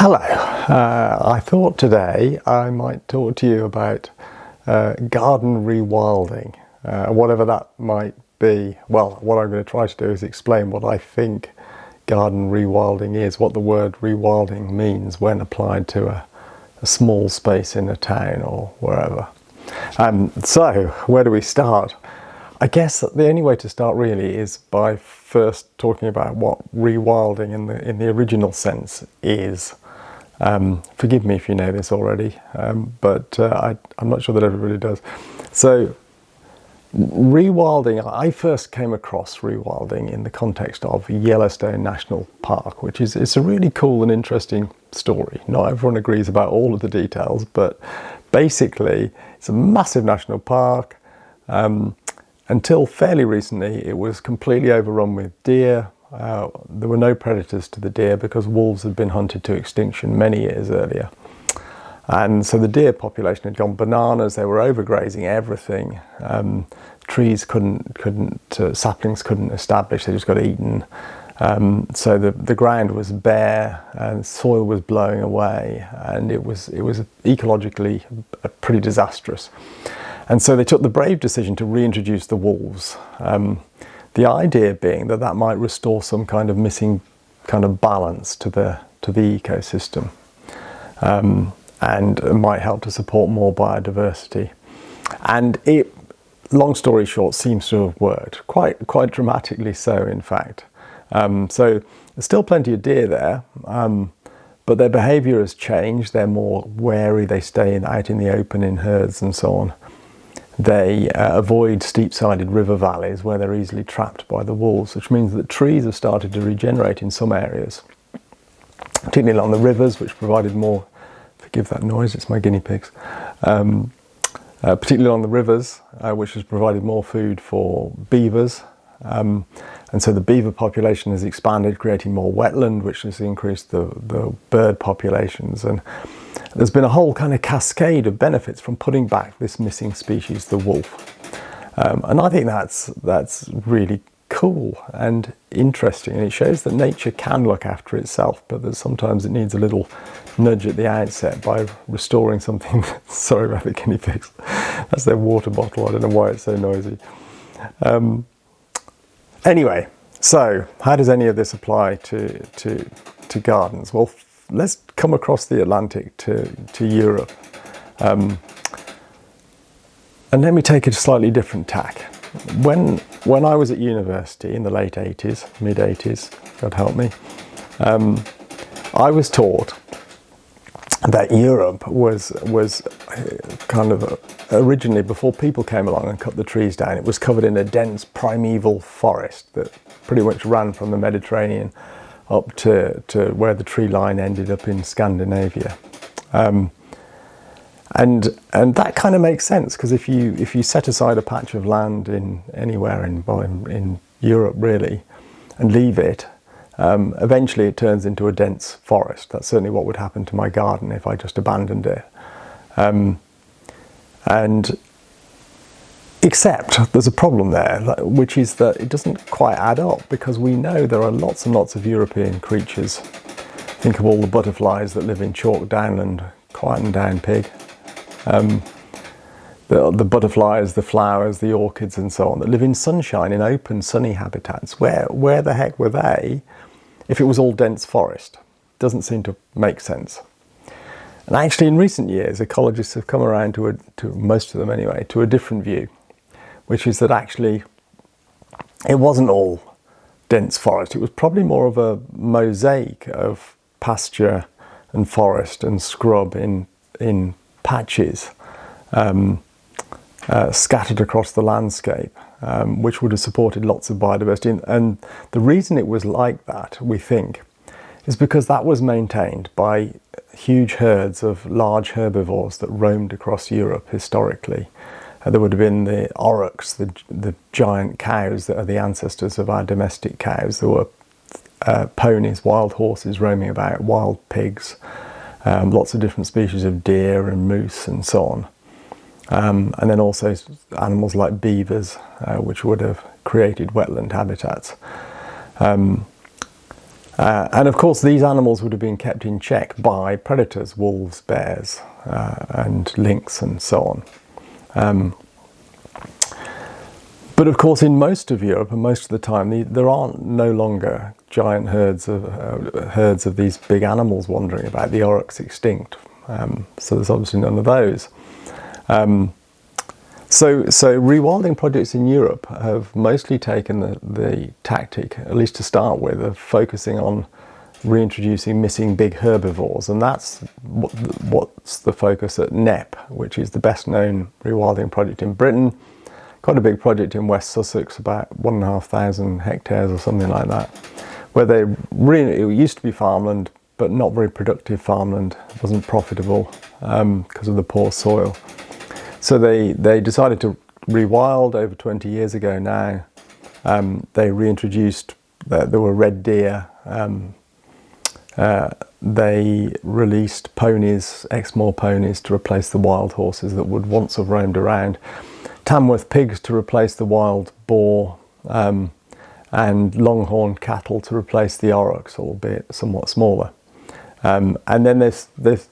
Hello, I thought today I might talk to you about garden rewilding, whatever that might be. Well, what I'm going to try to do is explain what I think garden rewilding is, what the word rewilding means when applied to a small space in a town or wherever. So, where do we start? I guess the only way to start really is by first talking about what rewilding in the original sense is. Forgive me if you know this already, but I'm not sure that everybody does. So rewilding, I first came across rewilding in the context of Yellowstone National Park, which it's a really cool and interesting story. Not everyone agrees about all of the details, but basically it's a massive national park. Until fairly recently, it was completely overrun with deer. There were no predators to the deer because wolves had been hunted to extinction many years earlier. And so the deer population had gone bananas. They were overgrazing everything. Trees saplings couldn't establish, they just got eaten. So the ground was bare and soil was blowing away, and it was ecologically pretty disastrous. And so they took the brave decision to reintroduce the wolves. The idea being that might restore some kind of missing kind of balance to the ecosystem, and it might help to support more biodiversity. And it, long story short, seems to have worked quite dramatically so, in fact. So there's still plenty of deer there, but their behaviour has changed. They're more wary. They stay out in the open in herds and so on. They avoid steep-sided river valleys where they're easily trapped by the wolves, which means that trees have started to regenerate in some areas, particularly along the rivers, which provided more, forgive that noise, it's my guinea pigs, particularly along the rivers, which has provided more food for beavers. And so the beaver population has expanded, creating more wetland, which has increased the bird populations. And there's been a whole kind of cascade of benefits from putting back this missing species, the wolf. And I think that's really cool and interesting. And it shows that nature can look after itself, but that sometimes it needs a little nudge at the outset by restoring something. Sorry about the guinea pigs. That's their water bottle. I don't know why it's so noisy. Anyway, so how does any of this apply to gardens? Well, let's come across the Atlantic to Europe. And let me take a slightly different tack. When I was at university in the late 80s, mid 80s, God help me, I was taught that Europe was kind of originally, before people came along and cut the trees down, it was covered in a dense primeval forest that pretty much ran from the Mediterranean up to where the tree line ended up in Scandinavia. And that kind of makes sense, because if you set aside a patch of land anywhere in Europe really and leave it, eventually it turns into a dense forest. That's certainly what would happen to my garden if I just abandoned it. And except there's a problem there, which is that it doesn't quite add up, because we know there are lots and lots of European creatures. Think of all the butterflies that live in chalk downland, quieten down pig. The butterflies, the flowers, the orchids and so on, that live in sunshine, in open sunny habitats. Where the heck were they if it was all dense forest? Doesn't seem to make sense. And actually in recent years, ecologists have come around to most of them anyway, to a different view, which is that actually it wasn't all dense forest. It was probably more of a mosaic of pasture and forest and scrub in patches, scattered across the landscape, which would have supported lots of biodiversity. And the reason it was like that, we think, is because that was maintained by huge herds of large herbivores that roamed across Europe historically. There would have been the aurochs, the giant cows that are the ancestors of our domestic cows. There were ponies, wild horses roaming about, wild pigs, lots of different species of deer and moose and so on. And then also animals like beavers, which would have created wetland habitats. And of course these animals would have been kept in check by predators, wolves, bears, and lynx and so on. But of course in most of Europe and most of the time there aren't no longer giant herds of these big animals wandering about. The aurochs extinct, so there's obviously none of those. So rewilding projects in Europe have mostly taken the tactic, at least to start with, of focusing on reintroducing missing big herbivores, and that's what's the focus at NEP, which is the best known rewilding project in Britain. Quite a big project in West Sussex, about 1,500 hectares or something like that, where it used to be farmland, but not very productive farmland. It wasn't profitable because of the poor soil. So they decided to rewild over 20 years ago now. They reintroduced, there were red deer. They released ponies, Exmoor ponies, to replace the wild horses that would once have roamed around. Tamworth pigs to replace the wild boar, and longhorn cattle to replace the aurochs, albeit somewhat smaller. And then they've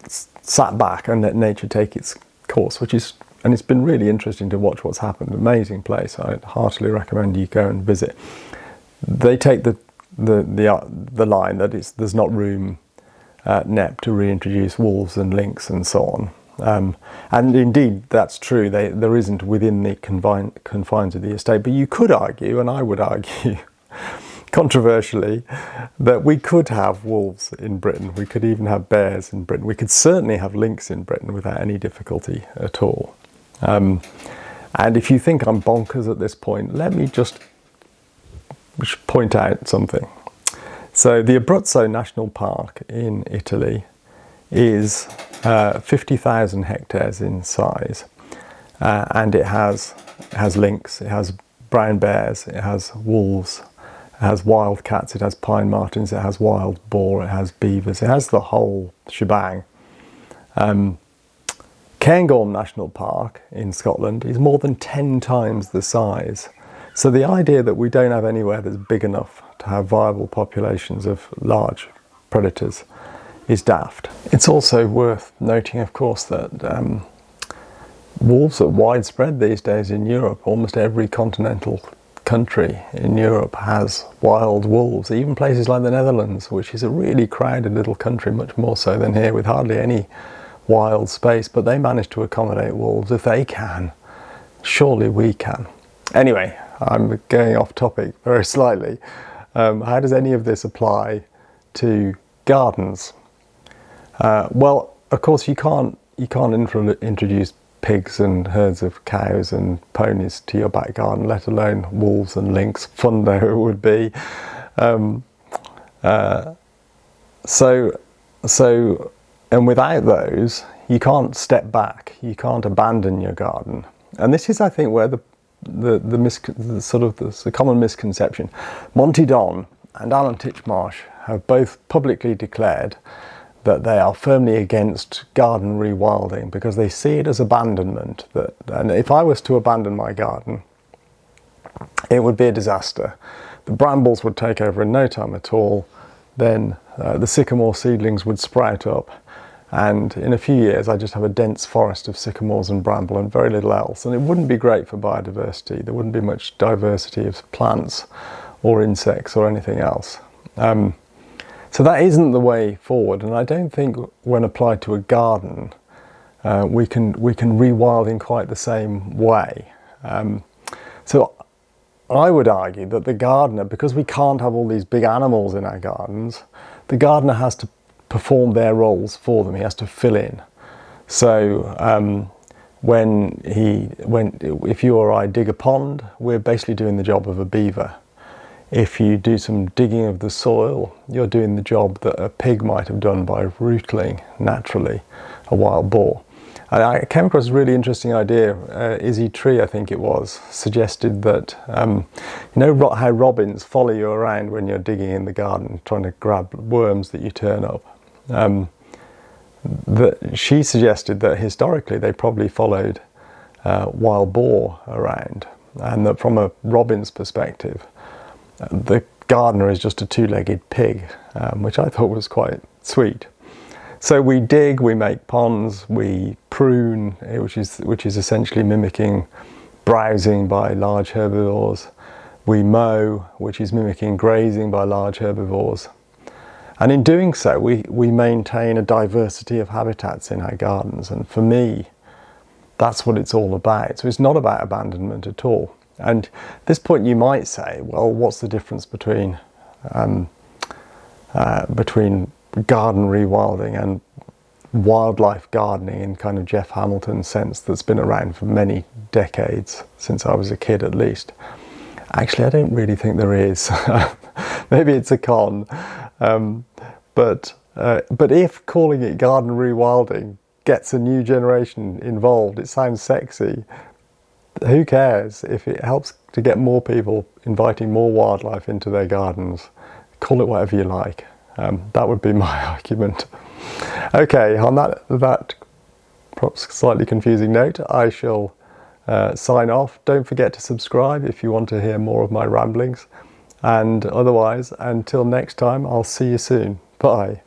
sat back and let nature take its course, and it's been really interesting to watch what's happened. Amazing place. I'd heartily recommend you go and visit. They take the line that there's not room at NEP to reintroduce wolves and lynx and so on. And indeed that's true, there isn't within the confines of the estate, but you could argue, and I would argue controversially, that we could have wolves in Britain, we could even have bears in Britain, we could certainly have lynx in Britain without any difficulty at all. And if you think I'm bonkers at this point, let me just point out something. So the Abruzzo National Park in Italy is 50,000 hectares in size, and it has lynx, it has brown bears, it has wolves, it has wild cats, it has pine martens, it has wild boar, it has beavers, it has the whole shebang. Cairngorm National Park in Scotland is more than 10 times the size. So the idea that we don't have anywhere that's big enough to have viable populations of large predators is daft. It's also worth noting, of course, that wolves are widespread these days in Europe. Almost every continental country in Europe has wild wolves, even places like the Netherlands, which is a really crowded little country, much more so than here, with hardly any wild space, but they manage to accommodate wolves. If they can, surely we can. Anyway, I'm going off topic very slightly. How does any of this apply to gardens? Well, of course you can't introduce pigs and herds of cows and ponies to your back garden, let alone wolves and lynx, fun though it would be. And without those, you can't step back, you can't abandon your garden. And this is, I think, where the common misconception. Monty Don and Alan Titchmarsh have both publicly declared that they are firmly against garden rewilding because they see it as abandonment. And if I was to abandon my garden, it would be a disaster. The brambles would take over in no time at all. Then the sycamore seedlings would sprout up, and in a few years I just have a dense forest of sycamores and bramble and very little else, and it wouldn't be great for biodiversity. There wouldn't be much diversity of plants or insects or anything else. So that isn't the way forward, and I don't think when applied to a garden we can rewild in quite the same way. So I would argue that the gardener, because we can't have all these big animals in our gardens, the gardener has to perform their roles for them. He has to fill in. So if you or I dig a pond, we're basically doing the job of a beaver. If you do some digging of the soil, you're doing the job that a pig might have done by rootling naturally, a wild boar. And I came across a really interesting idea. Izzy Tree, I think it was, suggested that, you know how robins follow you around when you're digging in the garden, trying to grab worms that you turn up. She suggested that historically they probably followed wild boar around, and that from a robin's perspective, the gardener is just a two-legged pig, which I thought was quite sweet. So we dig, we make ponds, we prune, which is essentially mimicking browsing by large herbivores. We mow, which is mimicking grazing by large herbivores. And in doing so, we maintain a diversity of habitats in our gardens. And for me, that's what it's all about. So it's not about abandonment at all. And at this point you might say, well, what's the difference between garden rewilding and wildlife gardening in kind of Jeff Hamilton's sense that's been around for many decades, since I was a kid at least? Actually, I don't really think there is. Maybe it's a con. But if calling it garden rewilding gets a new generation involved, it sounds sexy. Who cares? If it helps to get more people inviting more wildlife into their gardens, call it whatever you like. That would be my argument. Okay, on that perhaps slightly confusing note, I shall sign off. Don't forget to subscribe if you want to hear more of my ramblings. And otherwise, until next time, I'll see you soon. Bye.